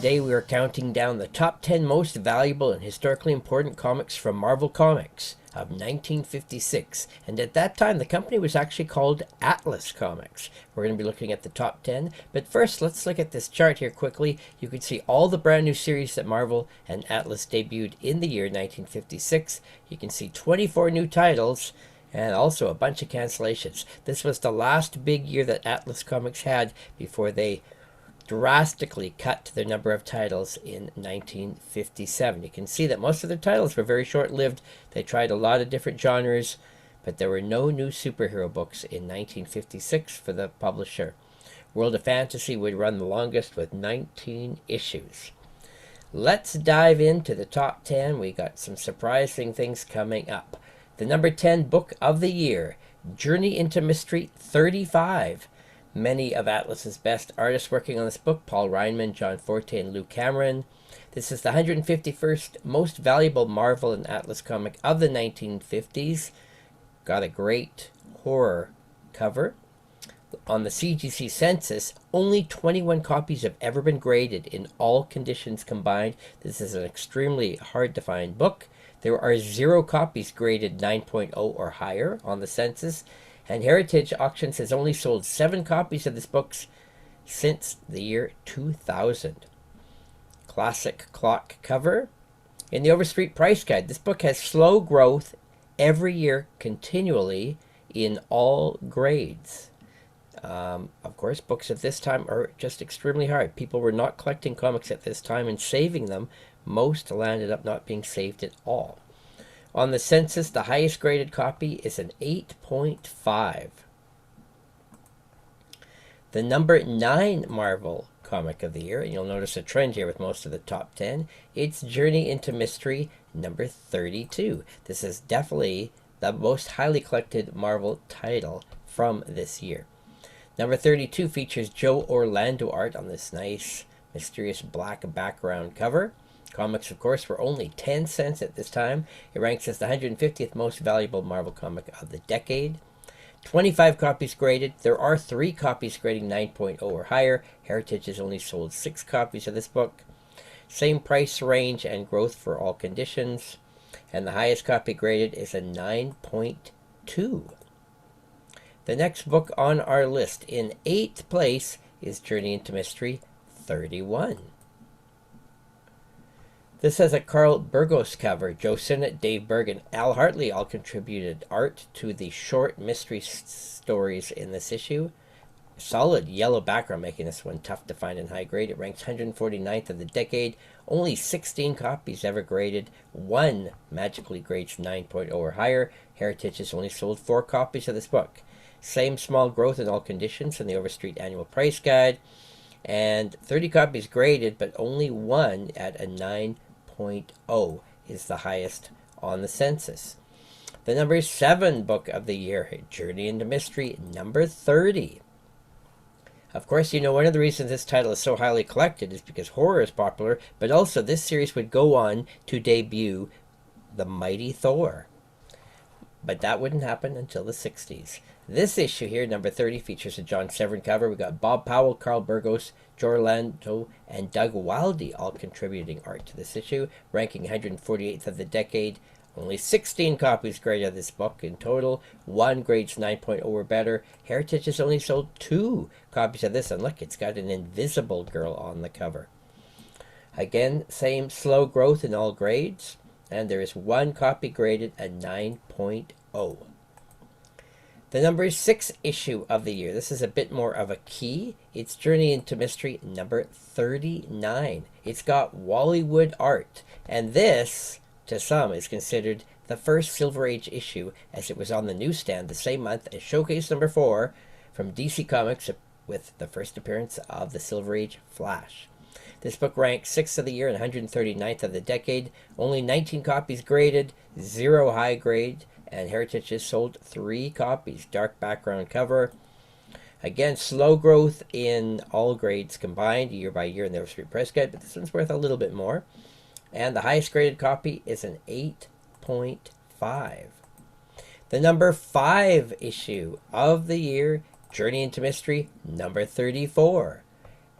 Today we are counting down the top 10 most valuable and historically important comics from Marvel Comics of 1956. And at that time, the company was actually called Atlas Comics. We're going to be looking at the top 10. But first, let's look at this chart here quickly. You can see all the brand new series that Marvel and Atlas debuted in the year 1956. You can see 24 new titles and also a bunch of cancellations. This was the last big year that Atlas Comics had before they drastically cut their number of titles in 1957. You can see that most of their titles were very short-lived. They tried a lot of different genres, but there were no new superhero books in 1956 for the publisher. World of Fantasy would run the longest with 19 issues. Let's dive into the top 10. We got some surprising things coming up. The number 10 book of the year, Journey into Mystery 35. Many of Atlas's best artists working on this book, Paul Reinman, John Forte, and Lou Cameron. This is the 151st most valuable Marvel and Atlas comic of the 1950s. Got a great horror cover. On the CGC census, only 21 copies have ever been graded in all conditions combined. This is an extremely hard to find book. There are 0 copies graded 9.0 or higher on the census. And Heritage Auctions has only sold 7 copies of this book since the year 2000. Classic clock cover. In the Overstreet Price Guide, this book has slow growth every year continually in all grades. Of course, books at this time are just extremely hard. People were not collecting comics at this time and saving them. Most landed up not being saved at all. On the census, the highest graded copy is an 8.5. The number 9 Marvel comic of the year, and you'll notice a trend here with most of the top 10, it's Journey into Mystery number 32. This is definitely the most highly collected Marvel title from this year. Number 32 features Joe Orlando art on this nice, mysterious black background cover. Comics, of course, were only 10 cents at this time. It ranks as the 150th most valuable Marvel comic of the decade. 25 copies graded. There are 3 copies grading 9.0 or higher. Heritage has only sold 6 copies of this book. Same price range and growth for all conditions. And the highest copy graded is a 9.2. The next book on our list in 8th place is Journey into Mystery 31. This has a Carl Burgos cover. Joe Sinnott, Dave Berg, and Al Hartley all contributed art to the short mystery stories in this issue. Solid yellow background, making this one tough to find in high grade. It ranks 149th of the decade. Only 16 copies ever graded. 1 magically grades 9.0 or higher. Heritage has only sold 4 copies of this book. Same small growth in all conditions in the Overstreet Annual Price Guide. And 30 copies graded, but only 1 at a 9.0 is the highest on the census. The number 7 book of the year, Journey into Mystery, number 30. Of course, you know, one of the reasons this title is so highly collected is because horror is popular, but also this series would go on to debut The Mighty Thor. But that wouldn't happen until the 60s. This issue here, number 30, features a John Severin cover. We got Bob Powell, Carl Burgos, Joe Orlando, and Doug Wildey all contributing art to this issue, ranking 148th of the decade. Only 16 copies graded of this book in total. 1 grades 9.0 or better. Heritage has only sold 2 copies of this, and look, it's got an invisible girl on the cover. Again, same slow growth in all grades, and there is 1 copy graded at 9.0. The number 6 issue of the year. This is a bit more of a key. It's Journey into Mystery number 39. It's got Wally Wood art. And this, to some, is considered the first Silver Age issue, as it was on the newsstand the same month as Showcase number 4 from DC Comics, with the first appearance of the Silver Age Flash. This book ranks 6th of the year and 139th of the decade. Only 19 copies graded, 0 high grade, and Heritage has sold 3 copies. Dark background cover. Again, slow growth in all grades combined, year by year in the Overstreet Press Guide, but this one's worth a little bit more. And the highest graded copy is an 8.5. The number 5 issue of the year, Journey into Mystery, number 34.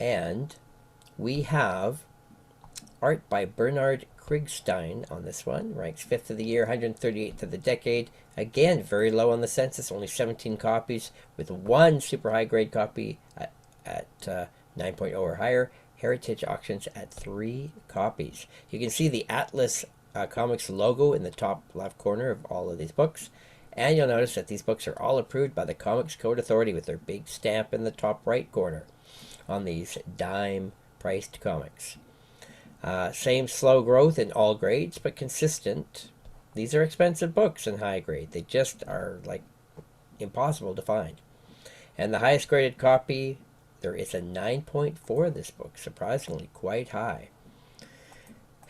And we have art by Bernard Krigstein on this one. Ranks 5th of the year, 138th of the decade. Again, very low on the census, only 17 copies, with one super high grade copy at 9.0 or higher. Heritage Auctions at 3 copies. You can see the Atlas Comics logo in the top left corner of all of these books. And you'll notice that these books are all approved by the Comics Code Authority with their big stamp in the top right corner on these dime-priced comics. Same slow growth in all grades, but consistent. These are expensive books in high grade. They just are like impossible to find. And the highest graded copy, there is a 9.4 of this book, surprisingly quite high.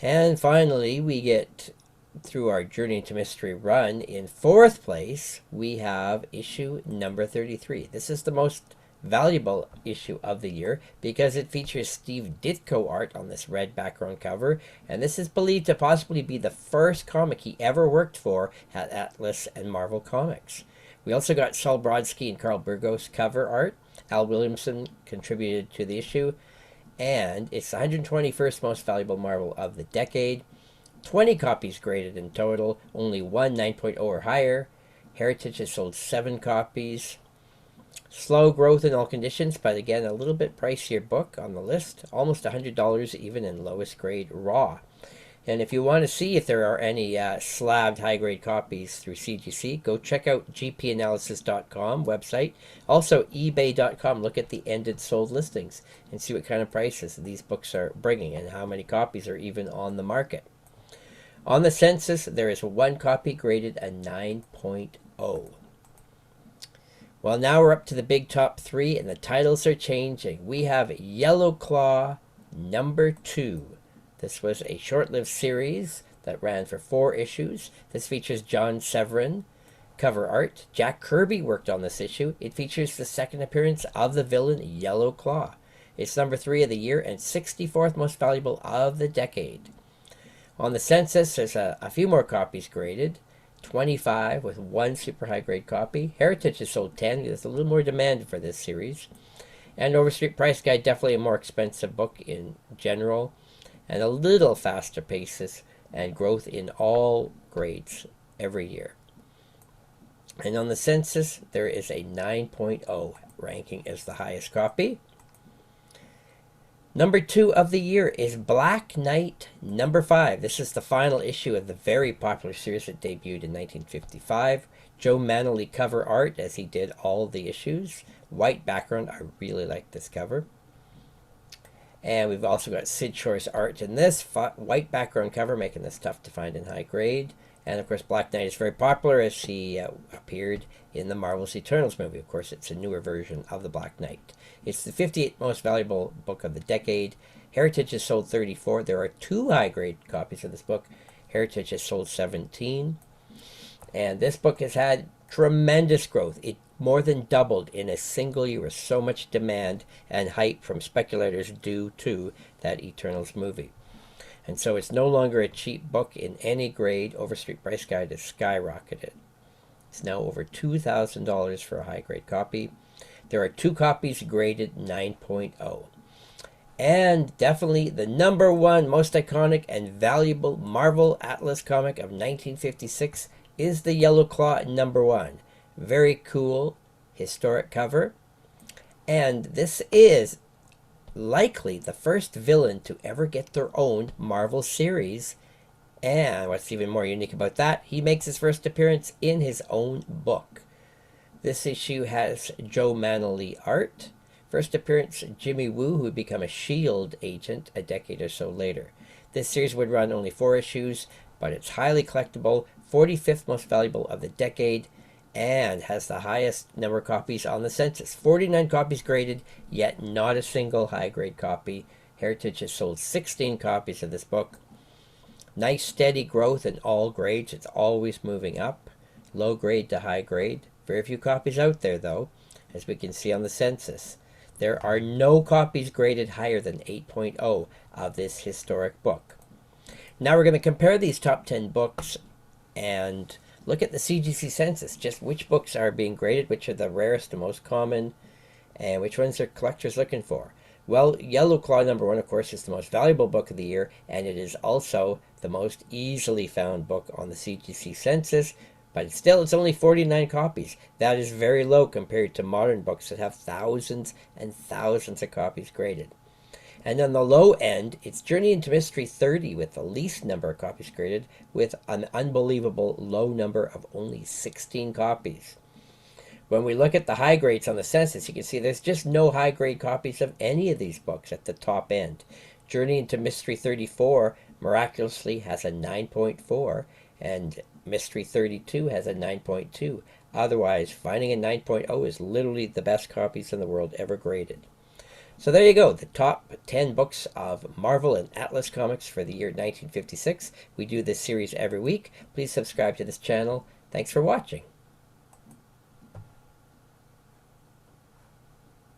And finally, we get through our Journey into Mystery run. In 4th place, we have issue number 33. This is the most valuable issue of the year because it features Steve Ditko art on this red background cover, and this is believed to possibly be the first comic he ever worked for at Atlas and Marvel Comics. We also got Saul Brodsky and Carl Burgos cover art. Al Williamson contributed to the issue, and it's the 121st most valuable Marvel of the decade. 20 copies graded in total, only one 9.0 or higher. Heritage has sold 7 copies. Slow growth in all conditions, but again, a little bit pricier book on the list. Almost $100 even in lowest grade raw. And if you want to see if there are any slabbed high-grade copies through CGC, go check out gpanalysis.com website. Also, ebay.com. Look at the ended sold listings and see what kind of prices these books are bringing and how many copies are even on the market. On the census, there is one copy graded a 9.0. Well, now we're up to the big top 3, and the titles are changing. We have Yellow Claw number 2. This was a short-lived series that ran for 4 issues. This features John Severin cover art. Jack Kirby worked on this issue. It features the second appearance of the villain Yellow Claw. It's number 3 of the year and 64th most valuable of the decade. On the census, there's a few more copies graded. 25 with one super high grade copy. Heritage has sold 10. There's a little more demand for this series. And Overstreet Price Guide, definitely a more expensive book in general. And a little faster paces and growth in all grades every year. And on the census, there is a 9.0 ranking as the highest copy. Number 2 of the year is Black Knight number 5. This is the final issue of the very popular series that debuted in 1955. Joe Manley cover art as he did all the issues. White background. I really like this cover. And we've also got Sid Shore's art in this white background cover, making this tough to find in high grade. And of course, Black Knight is very popular as he appeared in the Marvel's Eternals movie. Of course, it's a newer version of the Black Knight. It's the 58th most valuable book of the decade. Heritage has sold 34. There are 2 high-grade copies of this book. Heritage has sold 17. And this book has had tremendous growth. It more than doubled in a single year with so much demand and hype from speculators due to that Eternals movie. And so it's no longer a cheap book in any grade. Overstreet Price Guide has skyrocketed. It's now over $2,000 for a high-grade copy. There are 2 copies graded 9.0. And definitely the number 1 most iconic and valuable Marvel Atlas comic of 1956 is the Yellow Claw number 1. Very cool, historic cover. And this is likely the first villain to ever get their own Marvel series. And what's even more unique about that, he makes his first appearance in his own book. This issue has Joe Manley art. First appearance, Jimmy Woo, who would become a S.H.I.E.L.D. agent a decade or so later. This series would run only 4 issues, but it's highly collectible, 45th most valuable of the decade, and has the highest number of copies on the census. 49 copies graded, yet not a single high-grade copy. Heritage has sold 16 copies of this book. Nice steady growth in all grades. It's always moving up, low grade to high grade. Very few copies out there, though, as we can see on the census. There are no copies graded higher than 8.0 of this historic book. Now we're going to compare these top 10 books and look at the CGC census, just which books are being graded, which are the rarest and most common, and which ones are collectors looking for. Well, Yellow Claw #1, of course, is the most valuable book of the year, and it is also the most easily found book on the CGC census, but still, it's only 49 copies. That is very low compared to modern books that have thousands and thousands of copies graded. And on the low end, it's Journey into Mystery 30 with the least number of copies graded, with an unbelievable low number of only 16 copies. When we look at the high grades on the census, you can see there's just no high grade copies of any of these books at the top end. Journey into Mystery 34 miraculously has a 9.4, and Mystery 32 has a 9.2. Otherwise, finding a 9.0 is literally the best copies in the world ever graded. So there you go, the top 10 books of Marvel and Atlas Comics for the year 1956. We do this series every week. Please subscribe to this channel. Thanks for watching.